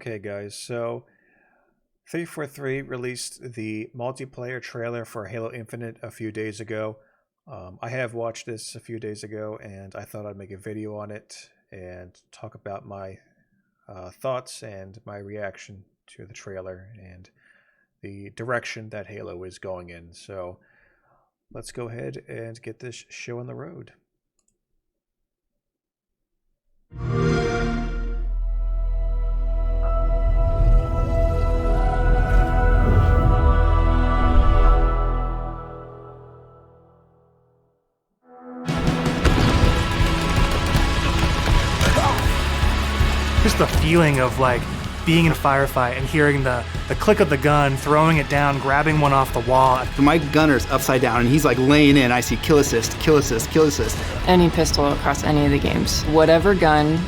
Okay, guys, so 343 released the multiplayer trailer for Halo Infinite a few days ago. I have watched this a few days ago, and I thought I'd make a video on it and talk about my thoughts and my reaction to the trailer and the direction that Halo is going in. So let's go ahead and get this show on the road. Just the feeling of like being in a firefight and hearing the click of the gun, throwing it down, grabbing one off the wall. My gunner's upside down and he's like laying in. I see kill assist, kill assist, kill assist. Any pistol across any of the games. Whatever gun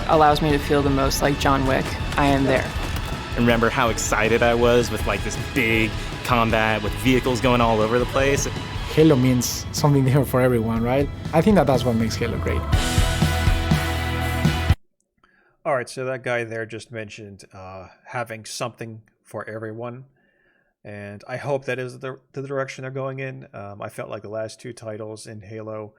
allows me to feel the most like John Wick, I am there. And remember how excited I was with like this big combat with vehicles going all over the place. Halo means something different for everyone, right? I think that's what makes Halo great. All right, so that guy there just mentioned having something for everyone, and I hope that is the direction they're going in. I felt like the last two titles in Halo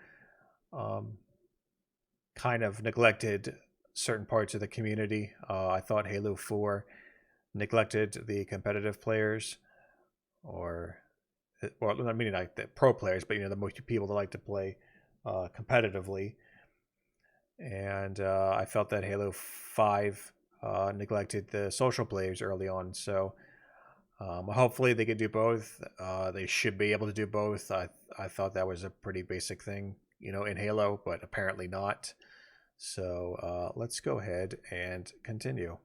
kind of neglected certain parts of the community. I thought Halo 4 neglected the competitive players, or well, I mean like the pro players, but the most people that like to play competitively. And I felt that Halo 5 neglected the social players early on. So hopefully they could do both. They should be able to do both. I thought that was a pretty basic thing, in Halo, but apparently not. So let's go ahead and continue.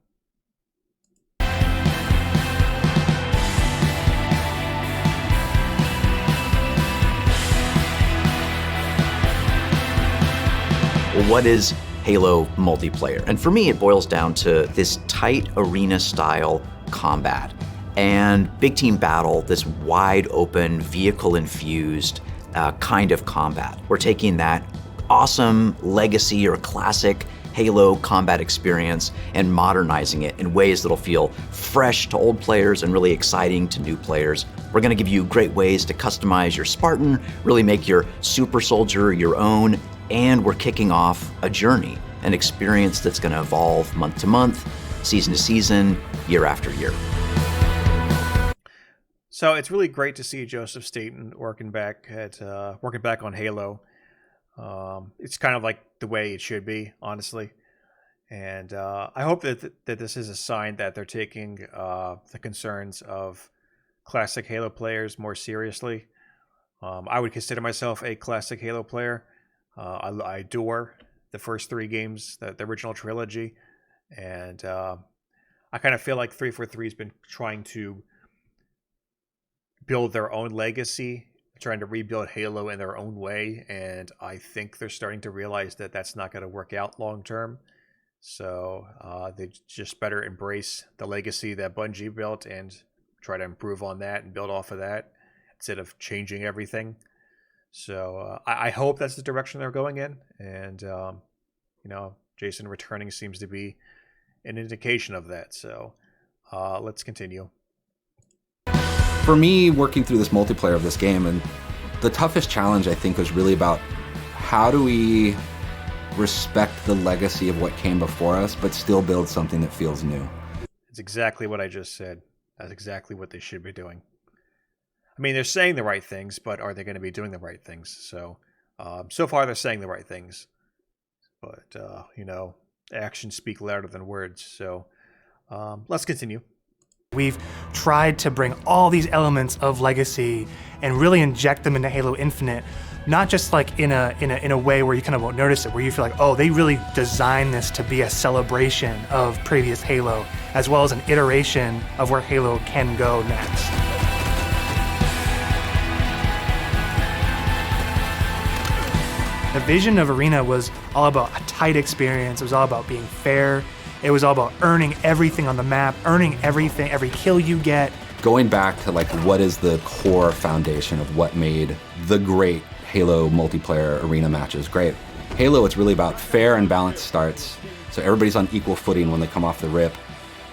What is Halo multiplayer? And for me, it boils down to this tight arena-style combat and big team battle, this wide open, vehicle-infused kind of combat. We're taking that awesome legacy or classic Halo combat experience and modernizing it in ways that'll feel fresh to old players and really exciting to new players. We're gonna give you great ways to customize your Spartan, really make your super soldier your own, and we're kicking off a journey, an experience that's going to evolve month to month, season to season, year after year. So it's really great to see Joseph Staten working back on Halo. It's kind of like the way it should be, honestly. And I hope that this is a sign that they're taking the concerns of classic Halo players more seriously. I would consider myself a classic Halo player. I adore the first three games, the original trilogy, and I kind of feel like 343 has been trying to build their own legacy, trying to rebuild Halo in their own way, and I think they're starting to realize that that's not going to work out long term. So they just better embrace the legacy that Bungie built and try to improve on that and build off of that instead of changing everything. So I hope that's the direction they're going in, and Jason returning seems to be an indication of that. So let's continue. For me, working through this multiplayer of this game, and the toughest challenge I think was really about how do we respect the legacy of what came before us, but still build something that feels new. It's exactly what I just said. That's exactly what they should be doing. I mean, they're saying the right things, but are they going to be doing the right things? So, so far they're saying the right things, but actions speak louder than words. So, let's continue. We've tried to bring all these elements of legacy and really inject them into Halo Infinite, not just like in a way where you kind of won't notice it, where you feel like, oh, they really designed this to be a celebration of previous Halo, as well as an iteration of where Halo can go next. The vision of Arena was all about a tight experience. It was all about being fair. It was all about earning everything on the map, earning everything, every kill you get. Going back to like what is the core foundation of what made the great Halo multiplayer arena matches great. Halo, it's really about fair and balanced starts. So everybody's on equal footing when they come off the rip.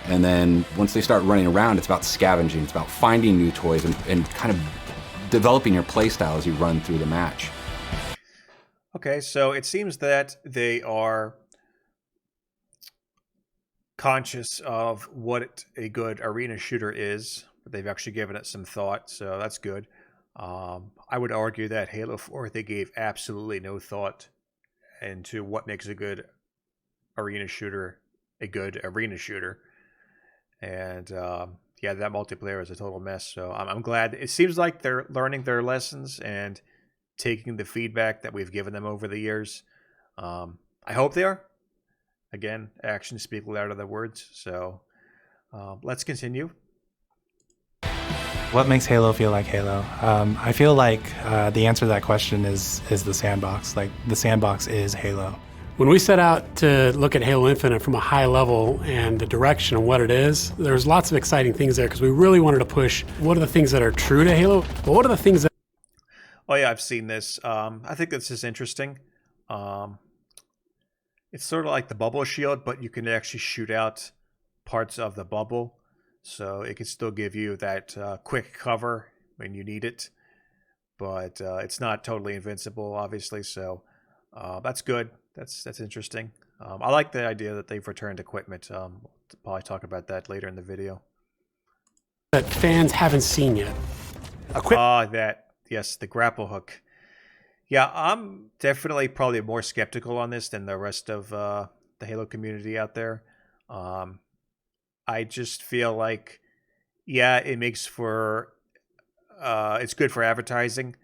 And then once they start running around, it's about scavenging, it's about finding new toys and kind of developing your playstyle as you run through the match. Okay, so it seems that they are conscious of what a good arena shooter is, but they've actually given it some thought, so that's good. I would argue that Halo 4, they gave absolutely no thought into what makes a good arena shooter a good arena shooter. And yeah, that multiplayer is a total mess. So I'm glad. It seems like they're learning their lessons and taking the feedback that we've given them over the years. I hope they are. Again, actions speak louder than words. So let's continue. What makes Halo feel like Halo? I feel like the answer to that question is the sandbox. Like, the sandbox is Halo. When we set out to look at Halo Infinite from a high level and the direction of what it is, there's lots of exciting things there because we really wanted to push what are the things that are true to Halo, but what are the things that... Oh yeah, I've seen this. I think this is interesting. It's sort of like the bubble shield, but you can actually shoot out parts of the bubble. So it can still give you that quick cover when you need it. But it's not totally invincible, obviously. So that's good. That's interesting. I like the idea that they've returned equipment. We'll probably talk about that later in the video. that fans haven't seen yet. Yes, the grapple hook. Yeah, I'm definitely probably more skeptical on this than the rest of the Halo community out there. I just feel like, yeah, it makes for it's good for advertising,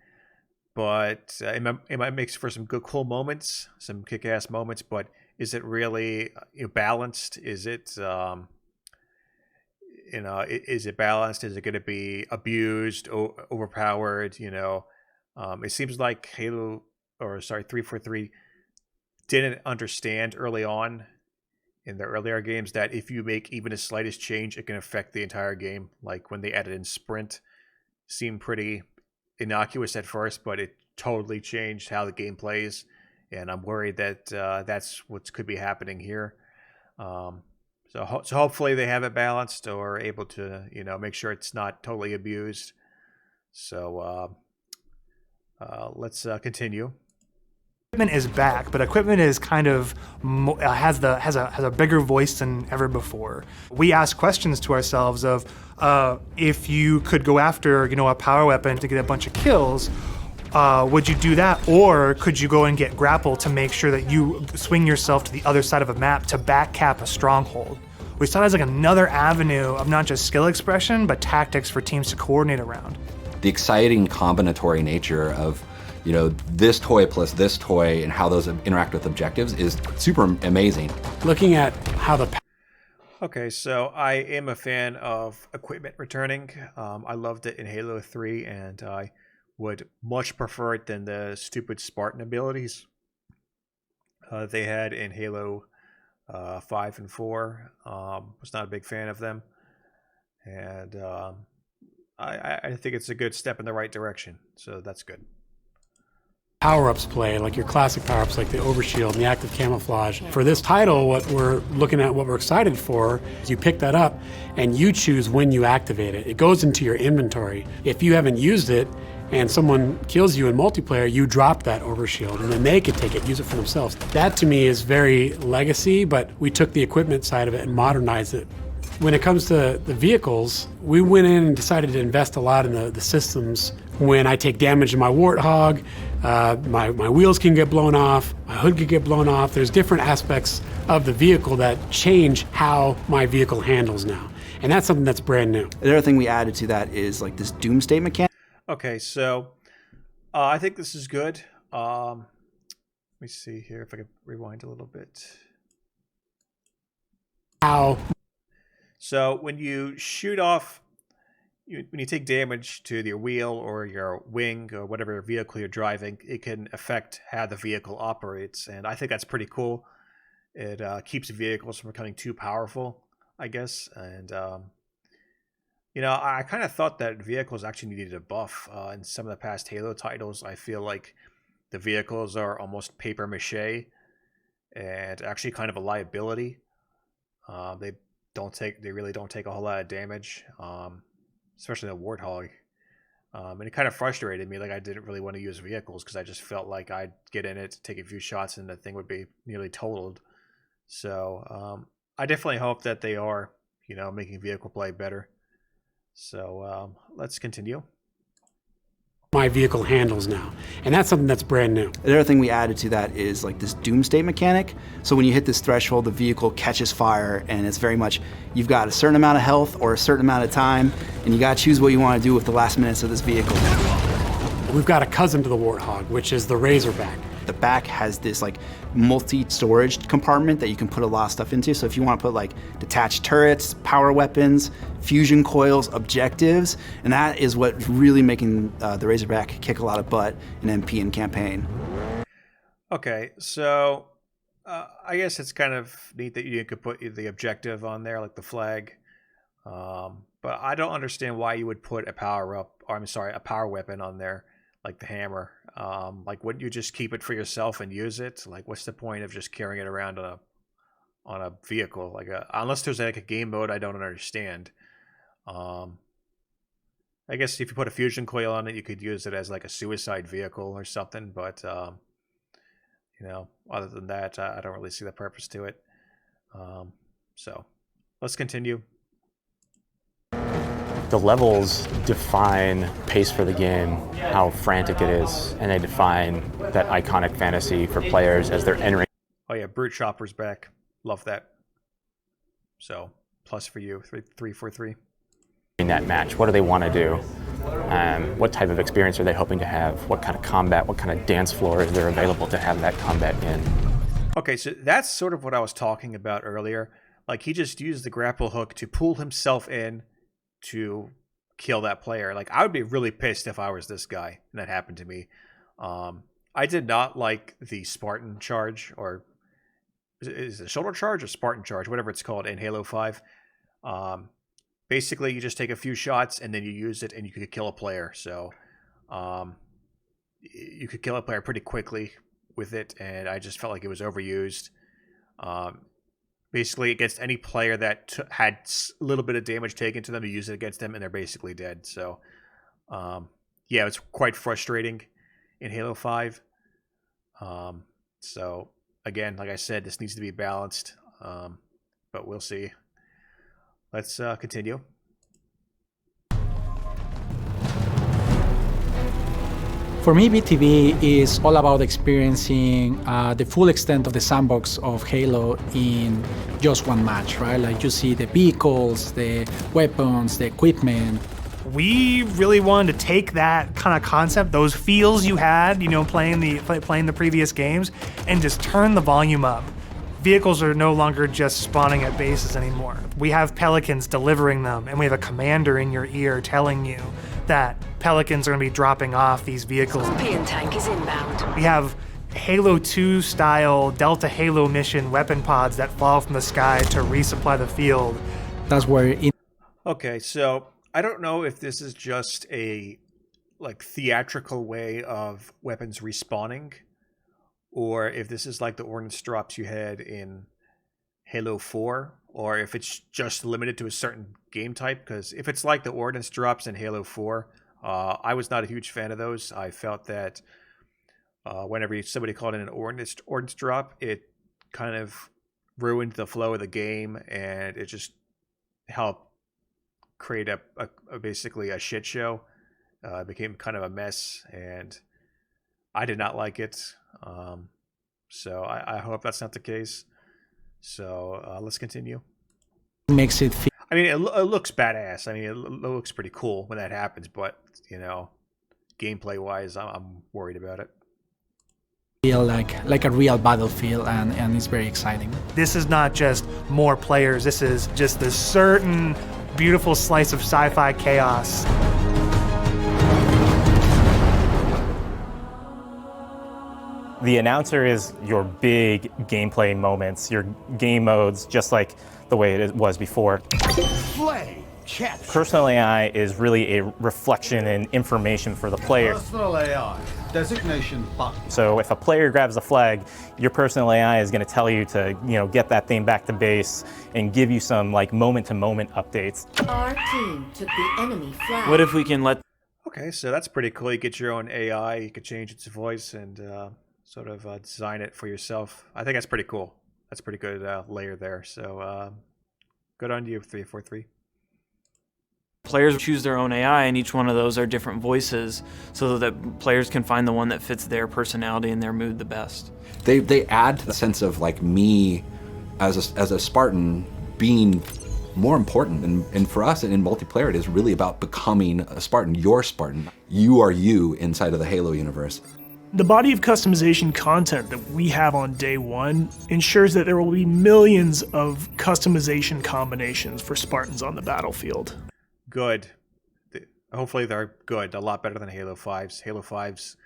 but it might make for some good, cool moments, some kick-ass moments. But is it really balanced? Is it is it balanced? Is it going to be abused, overpowered? It seems like 343 didn't understand early on in the earlier games that if you make even the slightest change, it can affect the entire game. Like when they added in sprint, seemed pretty innocuous at first, but it totally changed how the game plays. And I'm worried that that's what could be happening here. So hopefully they have it balanced or able to, make sure it's not totally abused. So let's continue. Equipment is back, but equipment is kind of has a bigger voice than ever before. We ask questions to ourselves of if you could go after a power weapon to get a bunch of kills, would you do that, or could you go and get grapple to make sure that you swing yourself to the other side of a map to back cap a stronghold? We saw it as like another avenue of not just skill expression, but tactics for teams to coordinate around. The exciting combinatory nature of this toy plus this toy and how those interact with objectives is super amazing. Looking at how Okay, so I am a fan of equipment returning. I loved it in Halo 3, and I would much prefer it than the stupid Spartan abilities they had in Halo 5 and 4. Was not a big fan of them. And I think it's a good step in the right direction, so that's good. power-ups play, like your classic power-ups like the overshield and the active camouflage. For this title, what we're looking at, what we're excited for, is you pick that up and you choose when you activate it. It goes into your inventory. If you haven't used it and someone kills you in multiplayer, you drop that overshield and then they could take it, use it for themselves. That to me is very legacy, but we took the equipment side of it and modernized it. When it comes to the vehicles, we went in and decided to invest a lot in the systems. When I take damage in my Warthog, my wheels can get blown off, my hood can get blown off. There's different aspects of the vehicle that change how my vehicle handles now. And that's something that's brand new. The other thing we added to that is like this doomsday mechanic. Okay, so I think this is good. Let me see here if I can rewind a little bit. So when you shoot off, when you take damage to your wheel or your wing or whatever vehicle you're driving, it can affect how the vehicle operates. And I think that's pretty cool. It keeps vehicles from becoming too powerful, I guess. And, I kind of thought that vehicles actually needed a buff. In some of the past Halo titles, I feel like the vehicles are almost paper mache and actually kind of a liability. They they really don't take a whole lot of damage, especially the Warthog. And it kind of frustrated me. Like, I didn't really want to use vehicles because I just felt like I'd get in it, take a few shots, and the thing would be nearly totaled. So I definitely hope that they are, making vehicle play better. So let's continue. My vehicle handles now, and that's something that's brand new. The other thing we added to that is like this doomsday mechanic. So when you hit this threshold, the vehicle catches fire, and it's very much, you've got a certain amount of health or a certain amount of time, and you gotta choose what you wanna do with the last minutes of this vehicle. We've got a cousin to the Warthog, which is the Razorback. The back has this like multi-storage compartment that you can put a lot of stuff into. So if you want to put like detached turrets, power weapons, fusion coils, objectives, and that is what's really making the Razorback kick a lot of butt in MP and campaign. Okay, so I guess it's kind of neat that you could put the objective on there, like the flag. But I don't understand why you would put a power weapon on there, like the hammer. Like, wouldn't you just keep it for yourself and use it? Like, what's the point of just carrying it around on a vehicle? Like, unless there's like a game mode I don't understand. I guess if you put a fusion coil on it, you could use it as like a suicide vehicle or something. But other than that, I don't really see the purpose to it. So let's continue. The levels define pace for the game, how frantic it is, and they define that iconic fantasy for players as they're entering. Oh yeah, Brute Chopper's back. Love that. So, plus for you, 343. In that match, what do they want to do? What type of experience are they hoping to have? What kind of combat, what kind of dance floor is there available to have that combat in? Okay, so that's sort of what I was talking about earlier. Like, he just used the grapple hook to pull himself in to kill that player. Like, I would be really pissed if I was this guy and that happened to me. I did not like the Spartan charge, or is it shoulder charge or Spartan charge, whatever it's called in Halo 5. Basically, you just take a few shots and then you use it and you could kill a player. So you could kill a player pretty quickly with it, and I just felt like it was overused. Basically, against any player that had a little bit of damage taken to them, you use it against them, and they're basically dead. So, yeah, it's quite frustrating in Halo 5. So, again, like I said, this needs to be balanced, but we'll see. Let's continue. For me, BTB is all about experiencing the full extent of the sandbox of Halo in just one match, right? Like, you see the vehicles, the weapons, the equipment. We really wanted to take that kind of concept, those feels you had, playing the previous games, and just turn the volume up. Vehicles are no longer just spawning at bases anymore. We have Pelicans delivering them, and we have a commander in your ear telling you that Pelicans are going to be dropping off these vehicles. Scorpion tank is inbound. We have Halo 2 style Delta Halo mission weapon pods that fall from the sky to resupply the field. That's where Okay, so I don't know if this is just a theatrical way of weapons respawning, or if this is like the ordnance drops you had in Halo 4, or if it's just limited to a certain game type. Because if it's like the ordnance drops in Halo 4, I was not a huge fan of those. I felt that whenever somebody called in an ordnance drop, it kind of ruined the flow of the game, and it just helped create basically a shit show. It became kind of a mess, and I did not like it. So I hope that's not the case. So let's continue. Makes it feel, I mean, it looks badass. I mean, it looks pretty cool when that happens, but gameplay wise, I'm worried about it. Feel like a real battlefield, and it's very exciting. This is not just more players. This is just this certain beautiful slice of sci-fi chaos. The announcer is your big gameplay moments, your game modes, just like the way it was before. Flay Personal AI is really a reflection and information for the player. Personal AI. Designation button. So if a player grabs a flag, your personal AI is going to tell you to, get that thing back to base and give you some like moment-to-moment updates. Our team took the enemy flag. What if we can let... Okay, so that's pretty cool. You get your own AI, you could change its voice and sort of design it for yourself. I think that's pretty cool. That's a pretty good layer there. So good on you, 343. Players choose their own AI, and each one of those are different voices, so that players can find the one that fits their personality and their mood the best. They add to the sense of like me as a Spartan being more important, and for us in multiplayer it is really about becoming a Spartan. You're Spartan. You are you inside of the Halo universe. The body of customization content that we have on day one ensures that there will be millions of customization combinations for Spartans on the battlefield. Good. Hopefully they're good. A lot better than Halo 5's. Halo 5's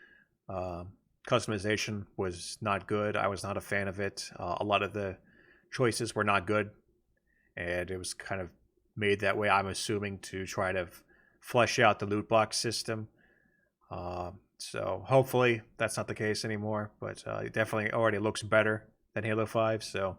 customization was not good. I was not a fan of it. A lot of the choices were not good, and it was kind of made that way, I'm assuming, to try to flesh out the loot box system. So hopefully that's not the case anymore, but it definitely already looks better than Halo 5, so...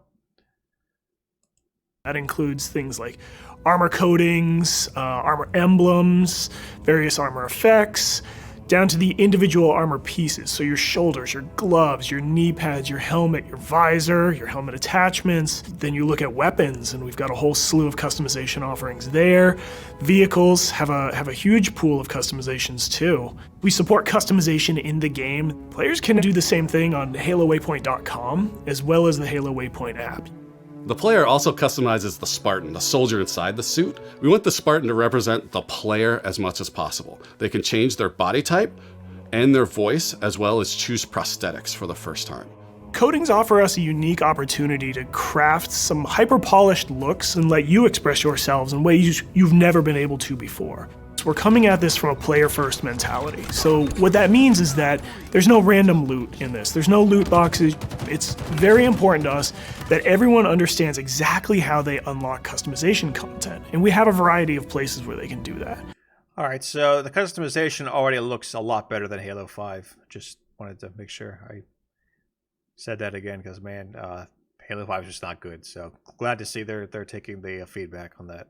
That includes things like armor coatings, armor emblems, various armor effects, down to the individual armor pieces. So your shoulders, your gloves, your knee pads, your helmet, your visor, your helmet attachments. Then you look at weapons, and we've got a whole slew of customization offerings there. Vehicles have a huge pool of customizations too. We support customization in the game. Players can do the same thing on HaloWaypoint.com, as well as the Halo Waypoint app. The player also customizes the Spartan, the soldier inside the suit. We want the Spartan to represent the player as much as possible. They can change their body type and their voice, as well as choose prosthetics for the first time. Coatings offer us a unique opportunity to craft some hyper-polished looks and let you express yourselves in ways you've never been able to before. We're coming at this from a player-first mentality. So what that means is that there's no random loot in this. There's no loot boxes. It's very important to us that everyone understands exactly how they unlock customization content. And we have a variety of places where they can do that. All right, so the customization already looks a lot better than Halo 5. Just wanted to make sure I said that again, because, man, Halo 5 is just not good. So glad to see they're taking the feedback on that.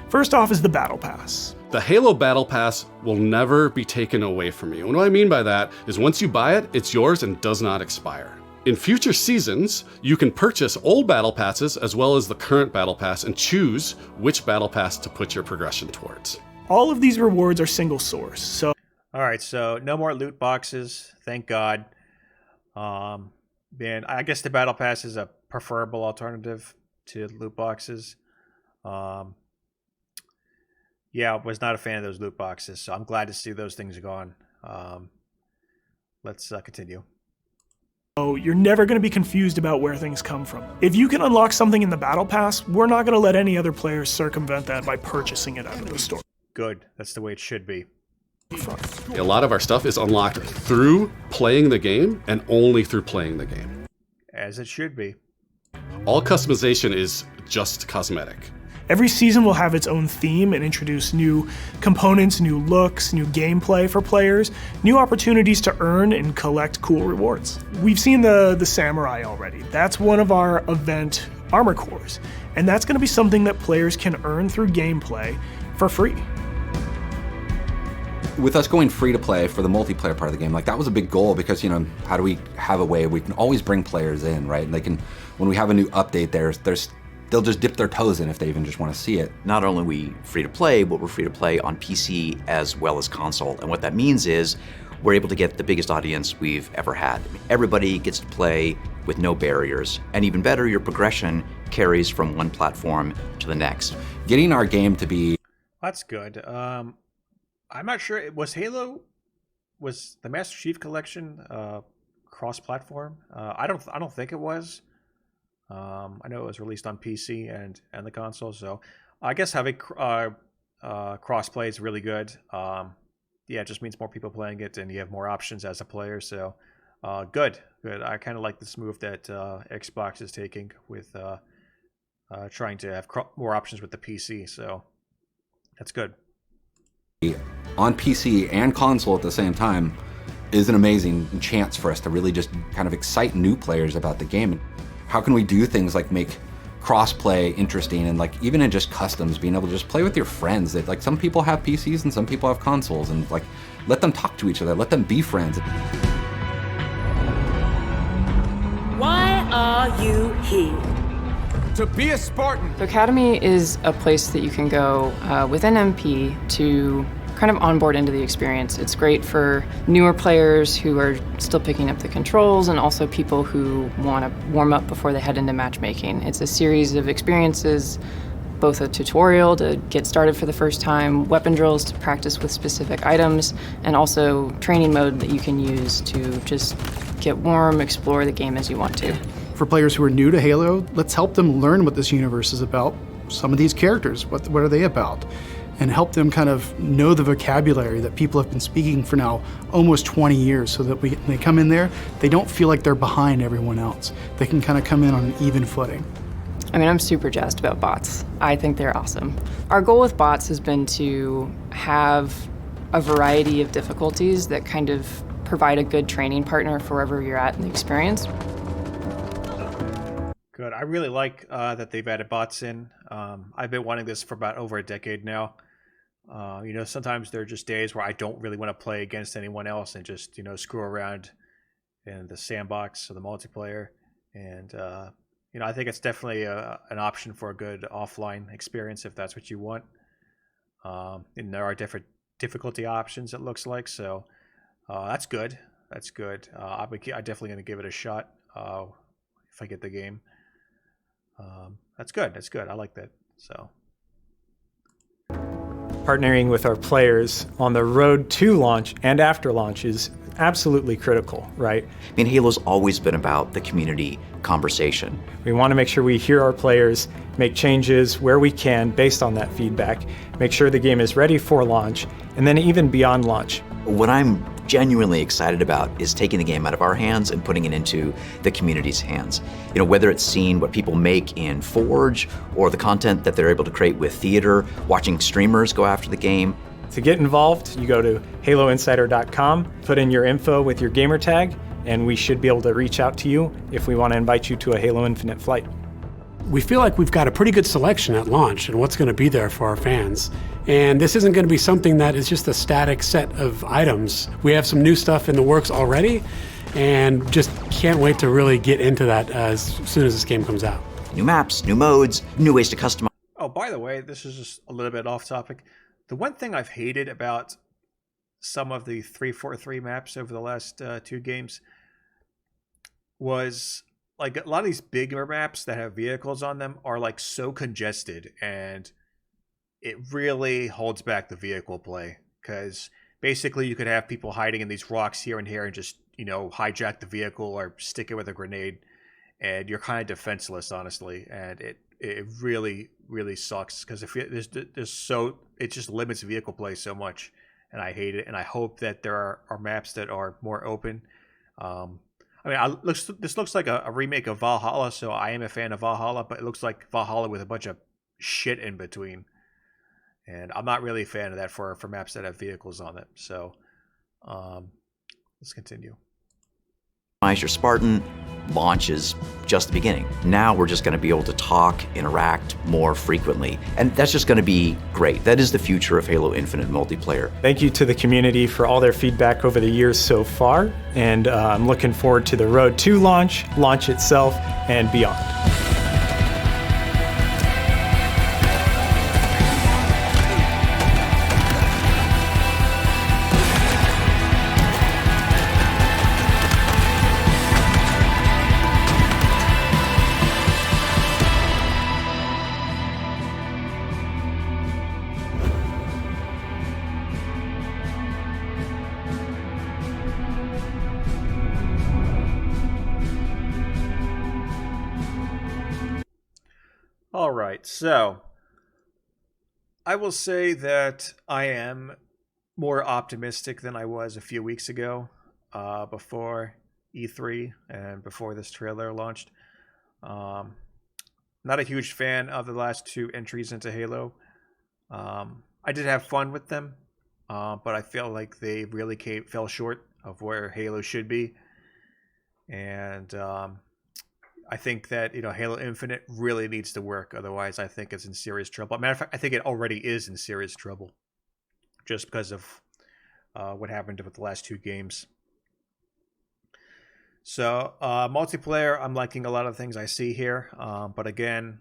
First off is the Battle Pass. The Halo Battle Pass will never be taken away from you. And what I mean by that is once you buy it, it's yours and does not expire. In future seasons, you can purchase old Battle Passes as well as the current Battle Pass and choose which Battle Pass to put your progression towards. All of these rewards are single source, so... All right, so no more loot boxes, thank God. Man, I guess the Battle Pass is a preferable alternative to loot boxes. Yeah, I was not a fan of those loot boxes, so I'm glad to see those things gone. Let's continue. So you're never going to be confused about where things come from. If you can unlock something in the Battle Pass, we're not going to let any other players circumvent that by purchasing it out of the store. Good, that's the way it should be. A lot of our stuff is unlocked through playing the game and only through playing the game. As it should be. All customization is just cosmetic. Every season will have its own theme and introduce new components, new looks, new gameplay for players, new opportunities to earn and collect cool rewards. We've seen the Samurai already. That's one of our event armor cores, and that's going to be something that players can earn through gameplay for free. With us going free to play for the multiplayer part of the game, like that was a big goal because, how do we have a way we can always bring players in, right? And they can, when we have a new update, they'll just dip their toes in if they even just want to see it. Not only are we free to play, but we're free to play on PC as well as console. And what that means is we're able to get the biggest audience we've ever had. Everybody gets to play with no barriers. And even better, your progression carries from one platform to the next. Getting our game to be... That's good. I'm not sure. Was the Master Chief Collection cross-platform? I don't think it was. I know it was released on PC and the console, so I guess having cross-play is really good. Yeah, it just means more people playing it, and you have more options as a player, so good. I kind of like this move that Xbox is taking with trying to have more options with the PC. So that's good. On PC and console at the same time is an amazing chance for us to really just kind of excite new players about the game. How can we do things like make cross-play interesting, and like even in just customs, being able to just play with your friends. That like some people have PCs and some people have consoles, and like let them talk to each other, let them be friends. Why are you here? To be a Spartan. The Academy is a place that you can go within MP to kind of onboard into the experience. It's great for newer players who are still picking up the controls, and also people who want to warm up before they head into matchmaking. It's a series of experiences, both a tutorial to get started for the first time, weapon drills to practice with specific items, and also training mode that you can use to just get warm, explore the game as you want to. For players who are new to Halo, let's help them learn what this universe is about. Some of these characters, what are they about? And help them kind of know the vocabulary that people have been speaking for now almost 20 years, so that when they come in there, they don't feel like they're behind everyone else. They can kind of come in on an even footing. I mean, I'm super jazzed about bots. I think they're awesome. Our goal with bots has been to have a variety of difficulties that kind of provide a good training partner for wherever you're at in the experience. Good. I really like that they've added bots in. I've been wanting this for about over a decade now. Sometimes there are just days where I don't really want to play against anyone else and just, screw around in the sandbox or the multiplayer. And, I think it's definitely an option for a good offline experience if that's what you want. And there are different difficulty options, it looks like. So that's good. That's good. I'm definitely going to give it a shot if I get the game. That's good. That's good. I like that. So. Partnering with our players on the road to launch and after launch is absolutely critical, right? I mean, Halo's always been about the community conversation. We want to make sure we hear our players, make changes where we can based on that feedback, make sure the game is ready for launch, and then even beyond launch. What I'm genuinely excited about is taking the game out of our hands and putting it into the community's hands. Whether it's seeing what people make in Forge or the content that they're able to create with theater, watching streamers go after the game. To get involved, you go to haloinsider.com, put in your info with your gamer tag, and we should be able to reach out to you if we want to invite you to a Halo Infinite flight. We feel like we've got a pretty good selection at launch and what's going to be there for our fans. And this isn't going to be something that is just a static set of items. We have some new stuff in the works already, and just can't wait to really get into that as soon as this game comes out. New maps, new modes, new ways to customize. Oh, by the way, this is just a little bit off topic. The one thing I've hated about some of the 343 maps over the last 2 games was like a lot of these bigger maps that have vehicles on them are like so congested, and it really holds back the vehicle play, because basically you could have people hiding in these rocks here and here and just, hijack the vehicle or stick it with a grenade, and you're kind of defenseless, honestly. And it really, really sucks, because if it just limits vehicle play so much, and I hate it. And I hope that there are maps that are more open. This looks like a remake of Valhalla, so I am a fan of Valhalla, but it looks like Valhalla with a bunch of shit in between. And I'm not really a fan of that for maps that have vehicles on it. So let's continue. Your Spartan launch is just the beginning. Now we're just going to be able to talk, interact more frequently, and that's just going to be great. That is the future of Halo Infinite multiplayer. Thank you to the community for all their feedback over the years so far, and I'm looking forward to the road to launch itself, and beyond. All right, so I will say that I am more optimistic than I was a few weeks ago, before E3 and before this trailer launched. Not not a huge fan of the last 2 entries into Halo. I did have fun with them, but I feel like they really fell short of where Halo should be. And I think that Halo Infinite really needs to work. Otherwise, I think it's in serious trouble. Matter of fact, I think it already is in serious trouble, just because of what happened with the last 2 games. So multiplayer, I'm liking a lot of things I see here, but again,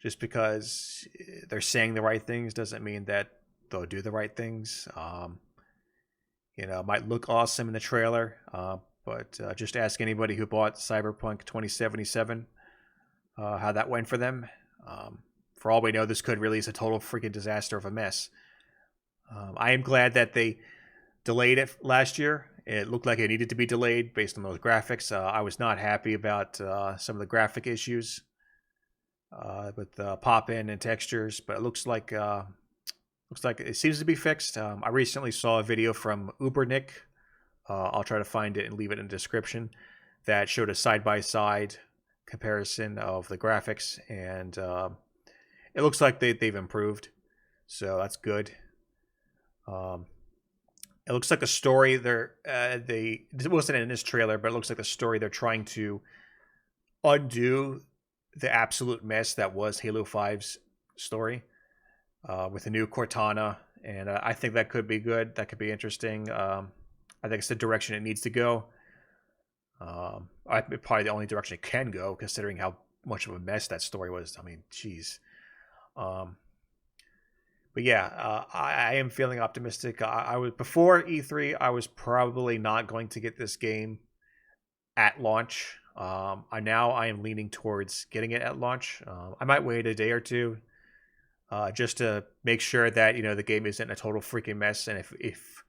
just because they're saying the right things doesn't mean that they'll do the right things. It might look awesome in the trailer, but just ask anybody who bought Cyberpunk 2077 how that went for them. For all we know, this could release a total freaking disaster of a mess. I am glad that they delayed it last year. It looked like it needed to be delayed based on those graphics. I was not happy about some of the graphic issues with pop-in and textures, but it looks like it seems to be fixed. I recently saw a video from Ubernick. I'll try to find it and leave it in the description. That showed a side-by-side comparison of the graphics, and it looks like they've improved, so that's good. It looks like a story it wasn't in this trailer, but it looks like the story they're trying to undo the absolute mess that was Halo 5's story with a new Cortana, and I think that could be good. That could be interesting. I think it's the direction it needs to go. Probably the only direction it can go, considering how much of a mess that story was. I mean, jeez. But yeah, I am feeling optimistic. I was before E3. I was probably not going to get this game at launch. I am leaning towards getting it at launch. I might wait a day or two, just to make sure that the game isn't a total freaking mess. And if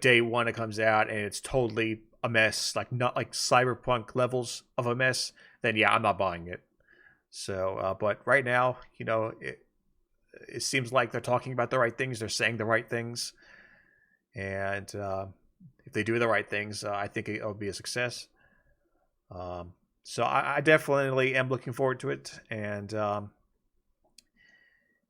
day one it comes out and it's totally a mess, like not like Cyberpunk levels of a mess, then yeah, I'm not buying it. So, but right now, it seems like they're talking about the right things. They're saying the right things. And if they do the right things, I think it'll be a success. So I definitely am looking forward to it. And so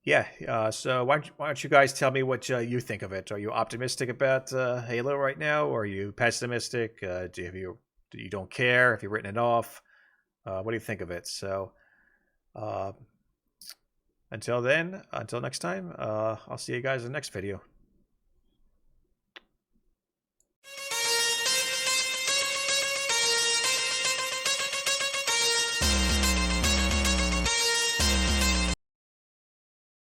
why don't you guys tell me what you think of it? Are you optimistic about Halo right now? Or are you pessimistic? Do you don't care? Have you written it off? What do you think of it? So until next time, I'll see you guys in the next video.